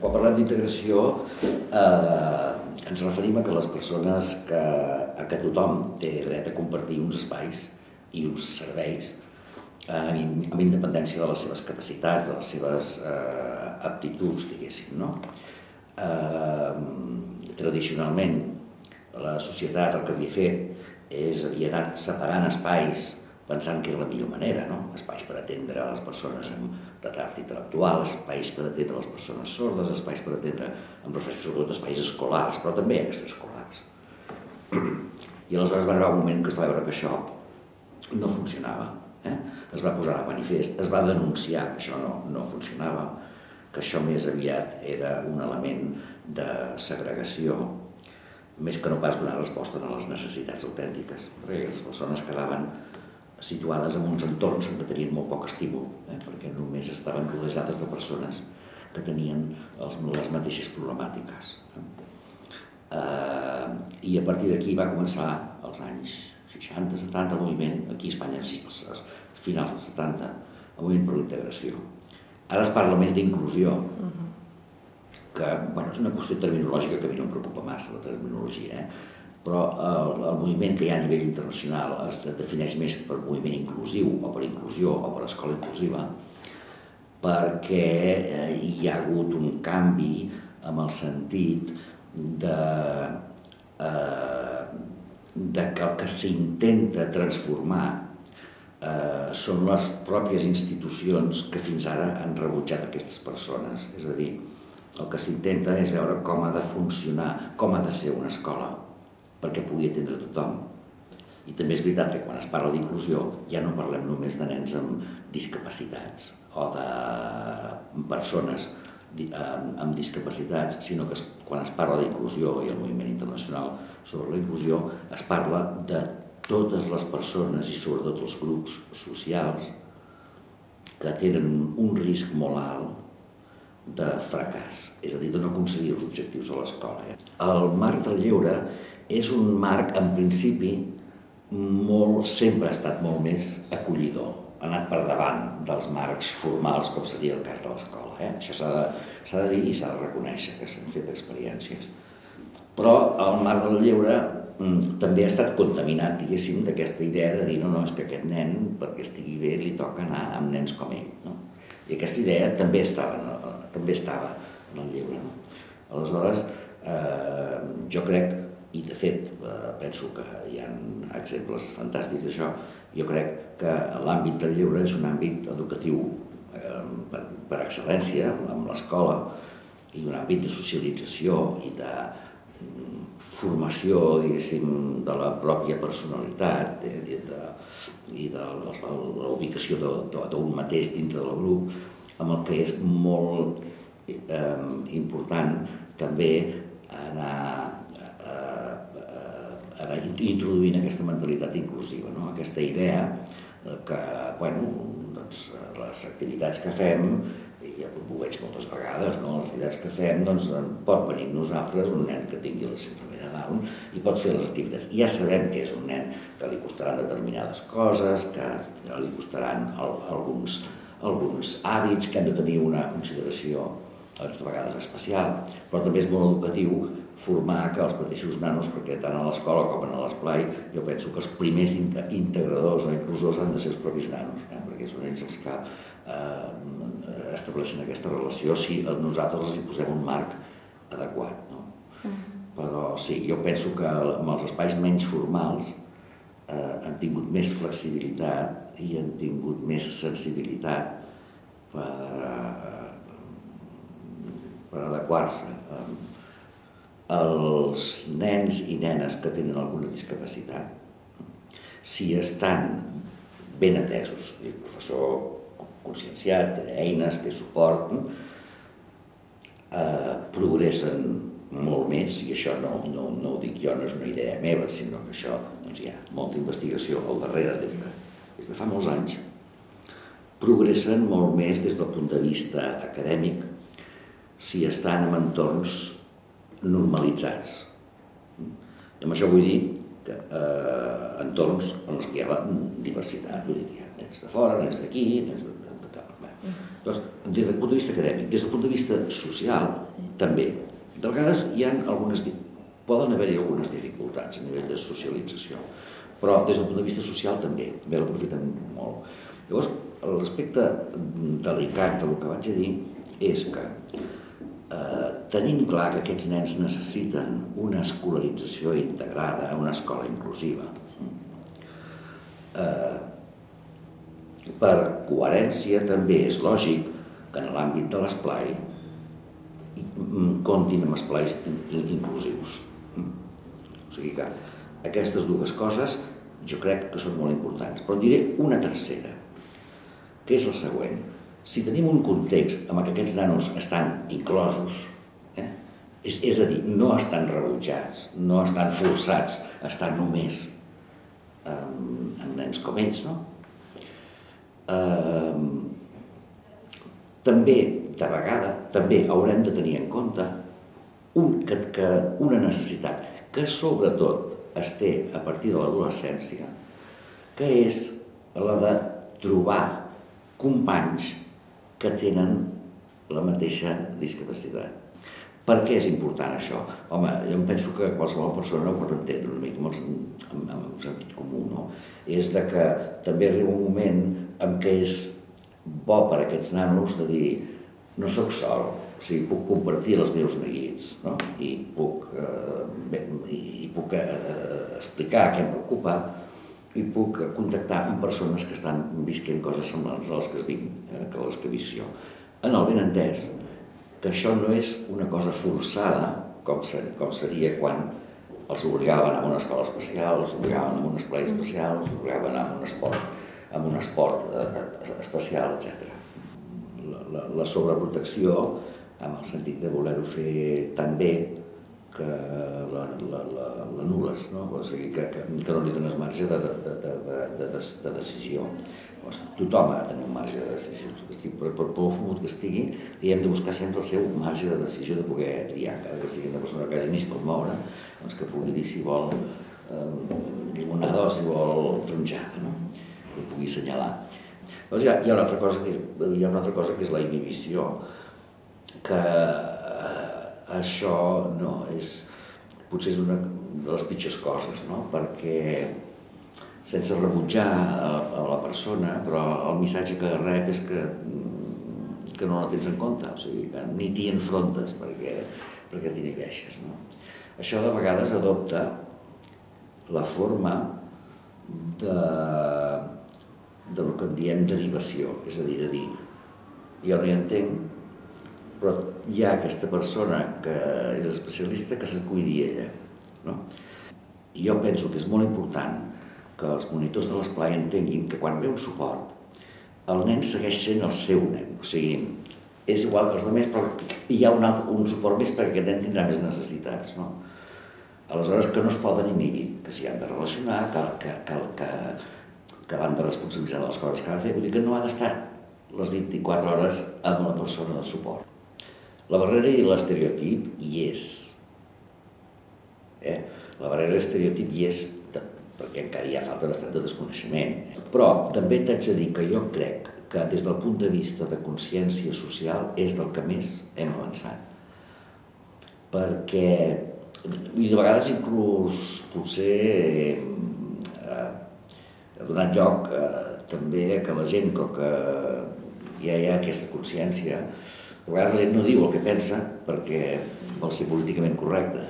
quan parlem d'integració ens referim a que les persones, que tothom té dret a compartir uns espais i uns serveis amb independència de les seves capacitats, de les seves aptituds, diguéssim, no? Tradicionalment, la societat el que havia fet havia anat separant espais pensant que era la millor manera, no? Espais per atendre les persones amb retard intel·lectual, espais per atendre les persones sordes, espais per atendre, em refereixo sobretot a espais escolars, però també extraescolars. I aleshores va arribar un moment que es va veure que això no funcionava. Es va posar de manifest, es va denunciar que això no funcionava, que això més aviat era un element de segregació, més que no pas donar resposta a les necessitats autèntiques, perquè aquestes persones quedaven situades en uns entorns que tenien molt poc estímul, perquè només estaven rodejades de persones que tenien les mateixes problemàtiques. I a partir d'aquí va començar, als anys 60-70, el moviment, aquí a Espanya, als finals dels 70, el moviment per l'integració. Ara es parla més d'inclusió, que és una qüestió terminològica que a mi no em preocupa massa, la terminologia, però el moviment que hi ha a nivell internacional es defineix més per moviment inclusiu o per inclusió o per escola inclusiva, perquè hi ha hagut un canvi en el sentit que el que s'intenta transformar són les pròpies institucions que fins ara han rebutjat aquestes persones. És a dir, el que s'intenta és veure com ha de funcionar, com ha de ser una escola perquè pugui atendre tothom. I també és veritat que quan es parla d'inclusió ja no parlem només de nens amb discapacitats o de persones amb discapacitats, sinó que quan es parla d'inclusió i el moviment internacional sobre la inclusió es parla de totes les persones i sobretot els grups socials que tenen un risc molt alt de fracàs, és a dir, de no aconseguir els objectius a l'escola. El marc del lleure és un marc, en principi, sempre ha estat molt més acollidor, ha anat per davant dels marcs formals, com seria el cas de l'escola. Això s'ha de dir i s'ha de reconèixer que s'han fet experiències. Però el marc del lleure també ha estat contaminat, diguéssim, d'aquesta idea de dir no, és que aquest nen, perquè estigui bé, li toca anar amb nens com ell. I aquesta idea també estava en el lleure. Aleshores, jo crec, i de fet penso que hi ha exemples fantàstics d'això, jo crec que l'àmbit del lleure és un àmbit educatiu per excel·lència amb l'escola i un àmbit de socialització i de formació, diguéssim, de la pròpia personalitat i de la ubicació d'un mateix dintre del grup, amb el que és molt important també anar introduint aquesta mentalitat inclusiva, aquesta idea que les activitats que fem, ja ho veig moltes vegades, les activitats que fem, pot venir amb nosaltres un nen que tingui la síndrome de Down i pot fer les activitats. Ja sabem que és un nen que li costaran determinades coses, que li costaran alguns hàbits, que han de tenir una consideració a vegades especial, però també és molt educatiu formar que els mateixos nanos, perquè tant a l'escola com a l'esplai, jo penso que els primers integradors o inclusors han de ser els propis nanos, perquè són ells els que estableixen aquesta relació si nosaltres els hi posem un marc adequat. Però sí, jo penso que els espais menys formals han tingut més flexibilitat i han tingut més sensibilitat per adequar-se. Els nens i nenes que tenen alguna discapacitat, si estan ben atesos, el professor conscienciat, té eines, té suport, progressen molt més, i això no ho dic jo, no és una idea meva, sinó que això hi ha molta investigació al darrere des de fa molts anys, progressen molt més des del punt de vista acadèmic si estan en entorns normalitzats. I amb això vull dir que entorns en els que hi ha la diversitat, vull dir que hi ha nens de fora, nens d'aquí, nens de... Des del punt de vista acadèmic, des del punt de vista social, també. De vegades poden haver-hi algunes dificultats a nivell de socialització, però des del punt de vista social també l'aprofiten molt. Llavors, l'aspecte delicat del que vaig a dir és que tenint clar que aquests nens necessiten una escolarització integrada, una escola inclusiva, per coherència també és lògic que en l'àmbit de l'esplai comptin amb esplais inclusius. O sigui que aquestes dues coses jo crec que són molt importants. Però en diré una tercera, que és la següent. Si tenim un context en què aquests nanos estan inclosos, és a dir, no estan rebutjats, no estan forçats a estar només amb nens com ells, no? També, de vegada, també haurem de tenir en compte que una necessitat que sobretot es té a partir de l'adolescència, que és la de trobar companys que tenen la mateixa discapacitat. Per què és important això? Home, jo em penso que qualsevol persona ho pot entendre una mica amb sentit comú, no? És de que també arriba un moment en què és bo per a aquests nanos de dir no sóc sol, o sigui, puc compartir els meus neguits, no? I puc explicar què em preocupa i puc contactar amb persones que estan visquent coses semblants a les que visc jo. En el benentès que això no és una cosa forçada, com seria quan els obligaven a una escola especial, els obligaven a un esplai especial, els obligaven a un esport especial, etc. La sobreprotecció, en el sentit de voler-ho fer tan bé, que l'anul·les, no? O sigui, que no li dones marge de decisió. Tothom ha de tenir un marge de decisió. Per molt fumut que estigui, li hem de buscar sempre el seu marge de decisió de poder triar, encara que sigui una persona que hagi ni es pot moure, doncs que pugui dir si vol llimonada o si vol tronjada, no? Que ho pugui assenyalar. Llavors hi ha una altra cosa que és la inhibició, que això potser és una de les pitjors coses, no? Perquè sense rebutjar a la persona, però el missatge que rep és que no la tens en compte, o sigui, que ni t'hi enfrontes perquè t'inhibeixes, no? Això de vegades adopta la forma del que en diem derivació, és a dir, de dir, jo no hi entenc, però hi ha aquesta persona que és especialista que se'n cuidi ella, no? I jo penso que és molt important que els monitors de l'esplai entenguin que quan ve un suport, el nen segueix sent el seu nen, o sigui, és igual que els altres, però hi ha un suport més perquè aquest nen tindrà més necessitats, no? Aleshores, que no es poden inhibir, que s'hi han de relacionar, que l'han de responsabilitzar de les coses que ha de fer, vull dir que no ha d'estar les 24 hores amb la persona de suport. La barrera i l'estereotip hi és. La barrera i l'estereotip hi és perquè encara hi ha falta bastant de desconeixement. Però també t'haig de dir que jo crec que des del punt de vista de consciència social és del que més hem avançat. Perquè, i de vegades inclús potser ha donat lloc també que la gent, com que ja hi ha aquesta consciència, de vegades la gent no diu el que pensa perquè vol ser políticament correcte,